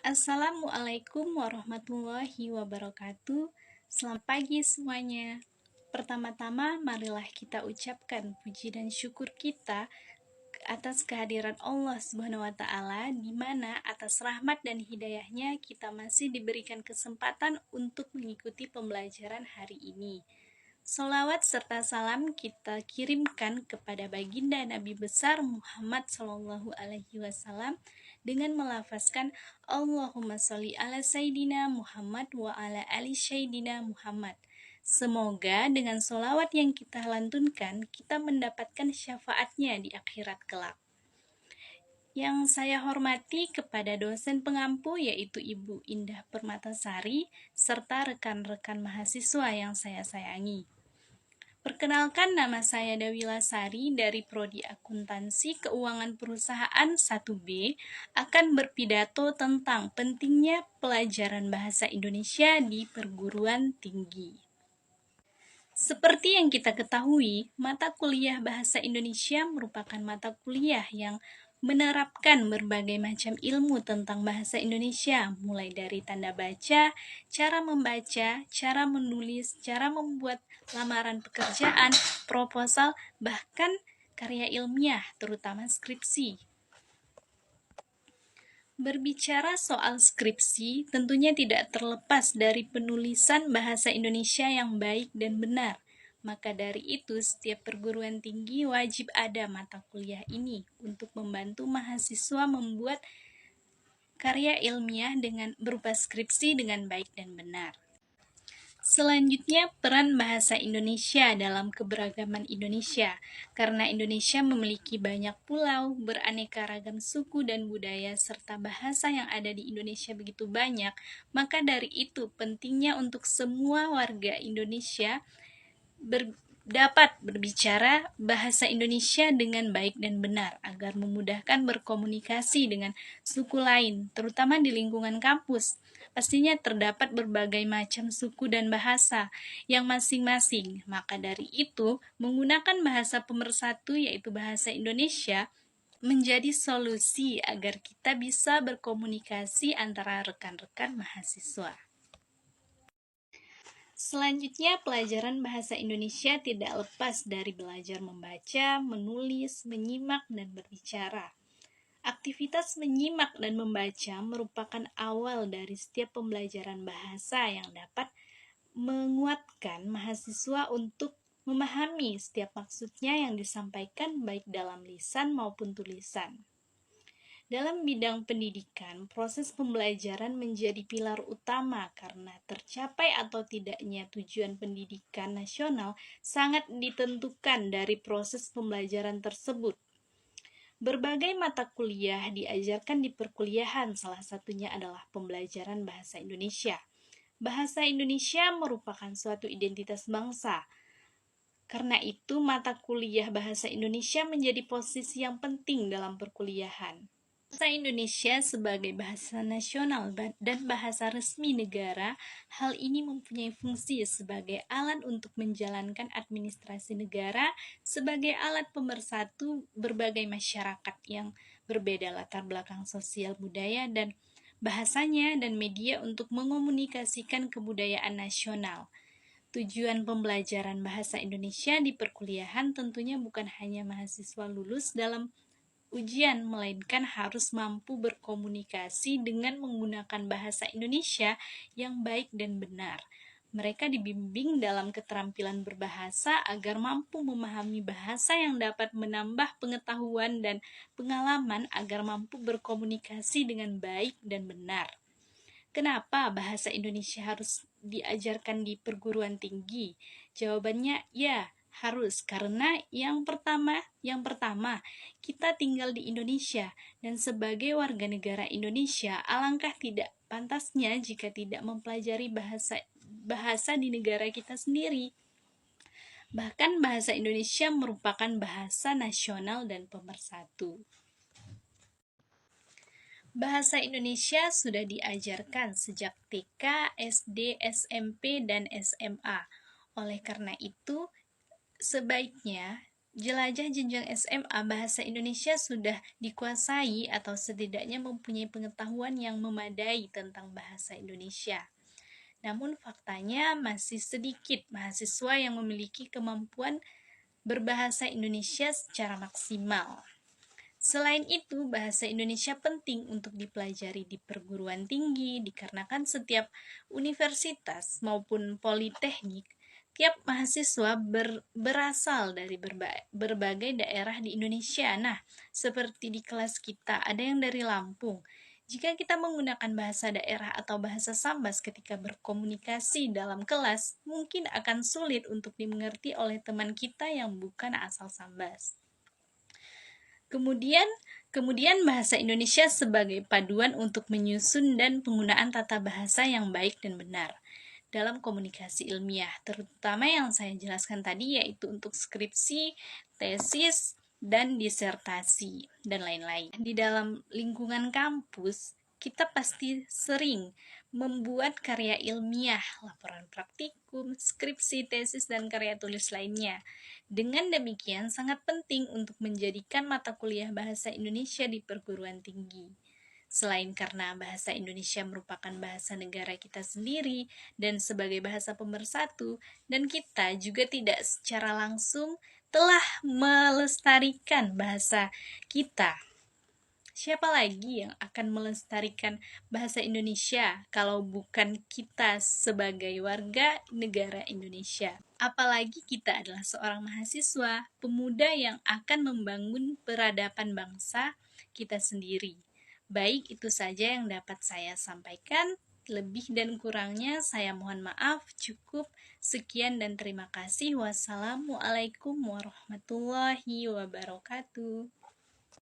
Assalamualaikum warahmatullahi wabarakatuh. Selamat pagi semuanya. Pertama-tama, marilah kita ucapkan puji dan syukur kita atas kehadiran Allah Subhanahu wa Ta'ala, di mana atas rahmat dan hidayahnya kita masih diberikan kesempatan untuk mengikuti pembelajaran hari ini. Salawat serta salam kita kirimkan kepada baginda Nabi besar Muhammad SAW dengan melafazkan Allahumma sholli ala Sayyidina Muhammad wa ala ali Sayyidina Muhammad. Semoga dengan sholawat yang kita lantunkan, kita mendapatkan syafaatnya di akhirat kelak. Yang saya hormati kepada dosen pengampu yaitu Ibu Indah Permatasari serta rekan-rekan mahasiswa yang saya sayangi. Perkenalkan, nama saya Dewi Lasari dari Prodi Akuntansi Keuangan Perusahaan 1B akan berpidato tentang pentingnya pelajaran bahasa Indonesia di perguruan tinggi. Seperti yang kita ketahui, mata kuliah bahasa Indonesia merupakan mata kuliah yang menerapkan berbagai macam ilmu tentang bahasa Indonesia, mulai dari tanda baca, cara membaca, cara menulis, cara membuat lamaran pekerjaan, proposal, bahkan karya ilmiah, terutama skripsi. Berbicara soal skripsi, tentunya tidak terlepas dari penulisan bahasa Indonesia yang baik dan benar. Maka dari itu, setiap perguruan tinggi wajib ada mata kuliah ini untuk membantu mahasiswa membuat karya ilmiah dengan berupa skripsi dengan baik dan benar. Selanjutnya, peran bahasa Indonesia dalam keberagaman Indonesia. Karena Indonesia memiliki banyak pulau, beraneka ragam suku dan budaya, serta bahasa yang ada di Indonesia begitu banyak, maka dari itu pentingnya untuk semua warga Indonesia dapat berbicara bahasa Indonesia dengan baik dan benar, agar memudahkan berkomunikasi dengan suku lain, terutama di lingkungan kampus. Pastinya terdapat berbagai macam suku dan bahasa yang masing-masing. Maka dari itu, menggunakan bahasa pemersatu yaitu bahasa Indonesia menjadi solusi agar kita bisa berkomunikasi antara rekan-rekan mahasiswa. Selanjutnya, pelajaran bahasa Indonesia tidak lepas dari belajar membaca, menulis, menyimak, dan berbicara. Aktivitas menyimak dan membaca merupakan awal dari setiap pembelajaran bahasa yang dapat menguatkan mahasiswa untuk memahami setiap maksudnya yang disampaikan baik dalam lisan maupun tulisan. Dalam bidang pendidikan, proses pembelajaran menjadi pilar utama karena tercapai atau tidaknya tujuan pendidikan nasional sangat ditentukan dari proses pembelajaran tersebut. Berbagai mata kuliah diajarkan di perkuliahan, salah satunya adalah pembelajaran bahasa Indonesia. Bahasa Indonesia merupakan suatu identitas bangsa. Karena itu, mata kuliah bahasa Indonesia menjadi posisi yang penting dalam perkuliahan. Bahasa Indonesia sebagai bahasa nasional dan bahasa resmi negara, hal ini mempunyai fungsi sebagai alat untuk menjalankan administrasi negara, sebagai alat pemersatu berbagai masyarakat yang berbeda latar belakang sosial, budaya, dan bahasanya, dan media untuk mengomunikasikan kebudayaan nasional. Tujuan pembelajaran bahasa Indonesia di perkuliahan tentunya bukan hanya mahasiswa lulus dalam ujian, melainkan harus mampu berkomunikasi dengan menggunakan bahasa Indonesia yang baik dan benar. Mereka dibimbing dalam keterampilan berbahasa agar mampu memahami bahasa yang dapat menambah pengetahuan dan pengalaman agar mampu berkomunikasi dengan baik dan benar. Kenapa bahasa Indonesia harus diajarkan di perguruan tinggi? Jawabannya ya, harus, karena yang pertama, kita tinggal di Indonesia, dan sebagai warga negara Indonesia, alangkah tidak pantasnya jika tidak mempelajari bahasa di negara kita sendiri. Bahkan bahasa Indonesia merupakan bahasa nasional dan pemersatu. Bahasa Indonesia sudah diajarkan sejak TK, SD, SMP, dan SMA. Oleh karena itu, sebaiknya jelajah jenjang SMA, bahasa Indonesia sudah dikuasai atau setidaknya mempunyai pengetahuan yang memadai tentang bahasa Indonesia. Namun faktanya masih sedikit mahasiswa yang memiliki kemampuan berbahasa Indonesia secara maksimal. Selain itu, bahasa Indonesia penting untuk dipelajari di perguruan tinggi dikarenakan setiap universitas maupun politeknik, tiap mahasiswa berasal dari berbagai daerah di Indonesia. Nah, seperti di kelas kita, ada yang dari Lampung. Jika kita menggunakan bahasa daerah atau bahasa Sambas ketika berkomunikasi dalam kelas, mungkin akan sulit untuk dimengerti oleh teman kita yang bukan asal Sambas. Kemudian bahasa Indonesia sebagai paduan untuk menyusun dan penggunaan tata bahasa yang baik dan benar dalam komunikasi ilmiah, terutama yang saya jelaskan tadi, yaitu untuk skripsi, tesis, dan disertasi, dan lain-lain. Di dalam lingkungan kampus, kita pasti sering membuat karya ilmiah, laporan praktikum, skripsi, tesis, dan karya tulis lainnya. Dengan demikian, sangat penting untuk menjadikan mata kuliah bahasa Indonesia di perguruan tinggi. Selain karena bahasa Indonesia merupakan bahasa negara kita sendiri dan sebagai bahasa pemersatu, dan kita juga tidak secara langsung telah melestarikan bahasa kita. Siapa lagi yang akan melestarikan bahasa Indonesia kalau bukan kita sebagai warga negara Indonesia? Apalagi kita adalah seorang mahasiswa, pemuda yang akan membangun peradaban bangsa kita sendiri. Baik, itu saja yang dapat saya sampaikan. Lebih dan kurangnya saya mohon maaf. Cukup sekian dan terima kasih. Wassalamualaikum warahmatullahi wabarakatuh.